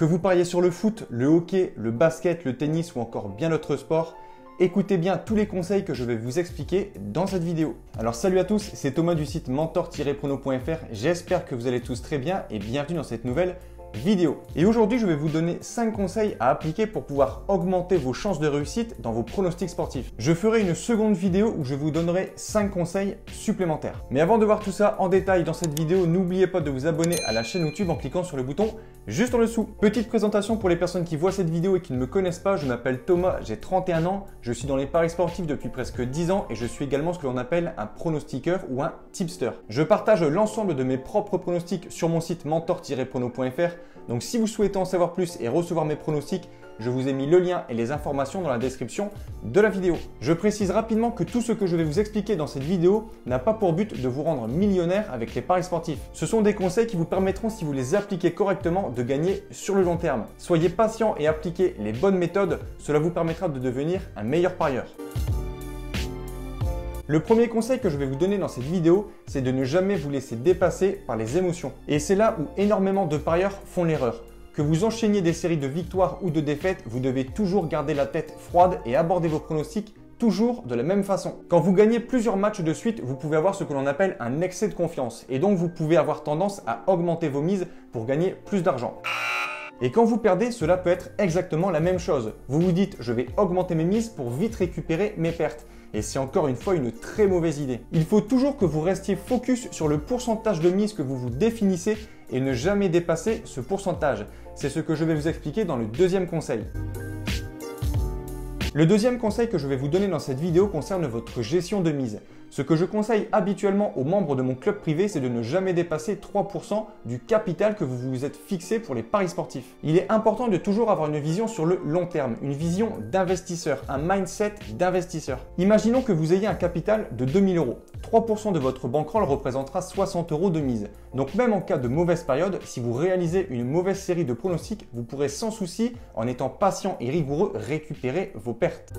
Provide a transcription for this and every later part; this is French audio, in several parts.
Que vous pariez sur le foot, le hockey, le basket, le tennis ou encore bien d'autres sports, écoutez bien tous les conseils que je vais vous expliquer dans cette vidéo. Alors salut à tous, c'est Thomas du site mentor-prono.fr. J'espère que vous allez tous très bien et bienvenue dans cette nouvelle vidéo. Et aujourd'hui, je vais vous donner 5 conseils à appliquer pour pouvoir augmenter vos chances de réussite dans vos pronostics sportifs. Je ferai une seconde vidéo où je vous donnerai 5 conseils supplémentaires. Mais avant de voir tout ça en détail dans cette vidéo, n'oubliez pas de vous abonner à la chaîne YouTube en cliquant sur le bouton juste en dessous. Petite présentation pour les personnes qui voient cette vidéo et qui ne me connaissent pas, je m'appelle Thomas, j'ai 31 ans, je suis dans les paris sportifs depuis presque 10 ans et je suis également ce que l'on appelle un pronostiqueur ou un tipster. Je partage l'ensemble de mes propres pronostics sur mon site mentor-prono.fr. Donc si vous souhaitez en savoir plus et recevoir mes pronostics, je vous ai mis le lien et les informations dans la description de la vidéo. Je précise rapidement que tout ce que je vais vous expliquer dans cette vidéo n'a pas pour but de vous rendre millionnaire avec les paris sportifs. Ce sont des conseils qui vous permettront, si vous les appliquez correctement, de gagner sur le long terme. Soyez patient et appliquez les bonnes méthodes, cela vous permettra de devenir un meilleur parieur. Le premier conseil que je vais vous donner dans cette vidéo, c'est de ne jamais vous laisser dépasser par les émotions. Et c'est là où énormément de parieurs font l'erreur. Que vous enchaîniez des séries de victoires ou de défaites, vous devez toujours garder la tête froide et aborder vos pronostics toujours de la même façon. Quand vous gagnez plusieurs matchs de suite, vous pouvez avoir ce que l'on appelle un excès de confiance. Et donc vous pouvez avoir tendance à augmenter vos mises pour gagner plus d'argent. Et quand vous perdez, cela peut être exactement la même chose. Vous vous dites, je vais augmenter mes mises pour vite récupérer mes pertes. Et c'est encore une fois une très mauvaise idée. Il faut toujours que vous restiez focus sur le pourcentage de mise que vous vous définissez et ne jamais dépasser ce pourcentage. C'est ce que je vais vous expliquer dans le deuxième conseil. Le deuxième conseil que je vais vous donner dans cette vidéo concerne votre gestion de mise. Ce que je conseille habituellement aux membres de mon club privé, c'est de ne jamais dépasser 3% du capital que vous vous êtes fixé pour les paris sportifs. Il est important de toujours avoir une vision sur le long terme, une vision d'investisseur, un mindset d'investisseur. Imaginons que vous ayez un capital de 2000 euros. 3% de votre bankroll représentera 60 euros de mise. Donc même en cas de mauvaise période, si vous réalisez une mauvaise série de pronostics, vous pourrez sans souci, en étant patient et rigoureux, récupérer vos pertes.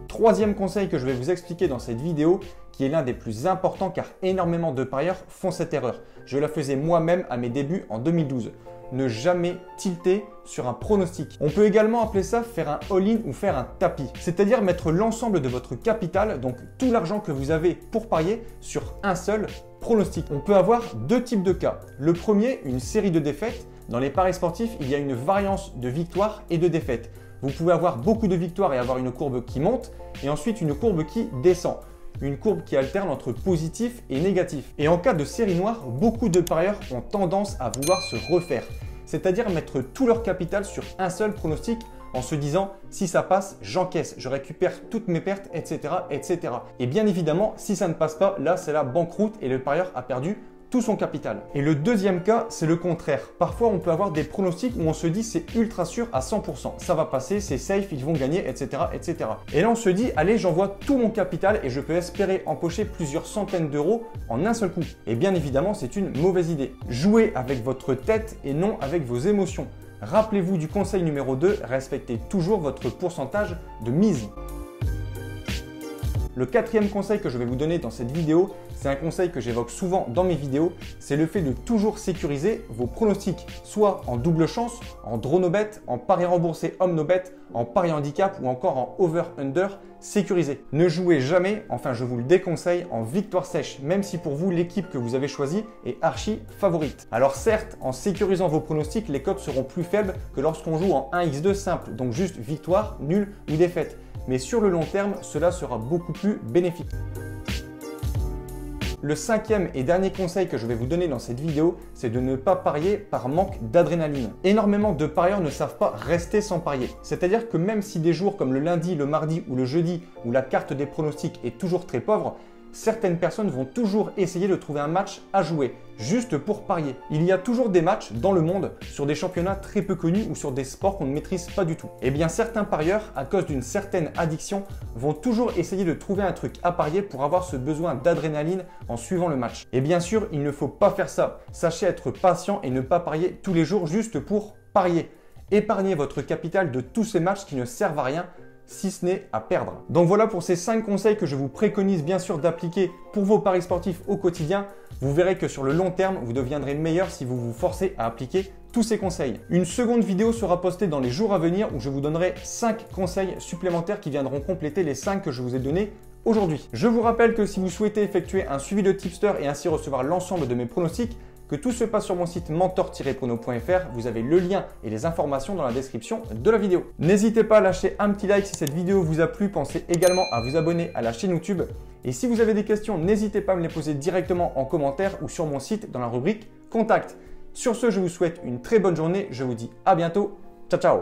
Troisième conseil que je vais vous expliquer dans cette vidéo, qui est l'un des plus importants car énormément de parieurs font cette erreur. Je la faisais moi-même à mes débuts en 2012. Ne jamais tilter sur un pronostic. On peut également appeler ça faire un all-in ou faire un tapis. C'est-à-dire mettre l'ensemble de votre capital, donc tout l'argent que vous avez pour parier, sur un seul pronostic. On peut avoir deux types de cas. Le premier, une série de défaites. Dans les paris sportifs, il y a une variance de victoires et de défaites. Vous pouvez avoir beaucoup de victoires et avoir une courbe qui monte et ensuite une courbe qui descend. Une courbe qui alterne entre positif et négatif. Et en cas de série noire, beaucoup de parieurs ont tendance à vouloir se refaire. C'est-à-dire mettre tout leur capital sur un seul pronostic en se disant si ça passe, j'encaisse, je récupère toutes mes pertes, etc., etc. Et bien évidemment, si ça ne passe pas, là c'est la banqueroute et le parieur a perdu tout son capital. Et le deuxième cas, c'est le contraire. Parfois, on peut avoir des pronostics où on se dit c'est ultra sûr à 100%. Ça va passer, c'est safe, ils vont gagner, etc., etc. Et là, on se dit, allez, j'envoie tout mon capital et je peux espérer empocher plusieurs centaines d'euros en un seul coup. Et bien évidemment, c'est une mauvaise idée. Jouez avec votre tête et non avec vos émotions. Rappelez-vous du conseil numéro 2, respectez toujours votre pourcentage de mise. Le quatrième conseil que je vais vous donner dans cette vidéo, c'est un conseil que j'évoque souvent dans mes vidéos, c'est le fait de toujours sécuriser vos pronostics, soit en double chance, en draw no bet, en pari remboursé homme no bet, en pari handicap ou encore en over-under sécurisé. Ne jouez jamais, enfin je vous le déconseille, en victoire sèche, même si pour vous l'équipe que vous avez choisie est archi favorite. Alors certes, en sécurisant vos pronostics, les cotes seront plus faibles que lorsqu'on joue en 1x2 simple, donc juste victoire, nul ou défaite. Mais sur le long terme, cela sera beaucoup plus bénéfique. Le cinquième et dernier conseil que je vais vous donner dans cette vidéo, c'est de ne pas parier par manque d'adrénaline. Énormément de parieurs ne savent pas rester sans parier. C'est-à-dire que même si des jours comme le lundi, le mardi ou le jeudi, où la carte des pronostics est toujours très pauvre, certaines personnes vont toujours essayer de trouver un match à jouer, juste pour parier. Il y a toujours des matchs dans le monde sur des championnats très peu connus ou sur des sports qu'on ne maîtrise pas du tout. Et bien certains parieurs, à cause d'une certaine addiction, vont toujours essayer de trouver un truc à parier pour avoir ce besoin d'adrénaline en suivant le match. Et bien sûr, il ne faut pas faire ça. Sachez être patient et ne pas parier tous les jours juste pour parier. Épargnez votre capital de tous ces matchs qui ne servent à rien, si ce n'est à perdre. Donc voilà pour ces 5 conseils que je vous préconise bien sûr d'appliquer pour vos paris sportifs au quotidien. Vous verrez que sur le long terme, vous deviendrez meilleur si vous vous forcez à appliquer tous ces conseils. Une seconde vidéo sera postée dans les jours à venir où je vous donnerai 5 conseils supplémentaires qui viendront compléter les 5 que je vous ai donnés aujourd'hui. Je vous rappelle que si vous souhaitez effectuer un suivi de tipster et ainsi recevoir l'ensemble de mes pronostics, que tout se passe sur mon site mentor-prono.fr, vous avez le lien et les informations dans la description de la vidéo. N'hésitez pas à lâcher un petit like si cette vidéo vous a plu, pensez également à vous abonner à la chaîne YouTube. Et si vous avez des questions, n'hésitez pas à me les poser directement en commentaire ou sur mon site dans la rubrique Contact. Sur ce, je vous souhaite une très bonne journée, je vous dis à bientôt, ciao ciao.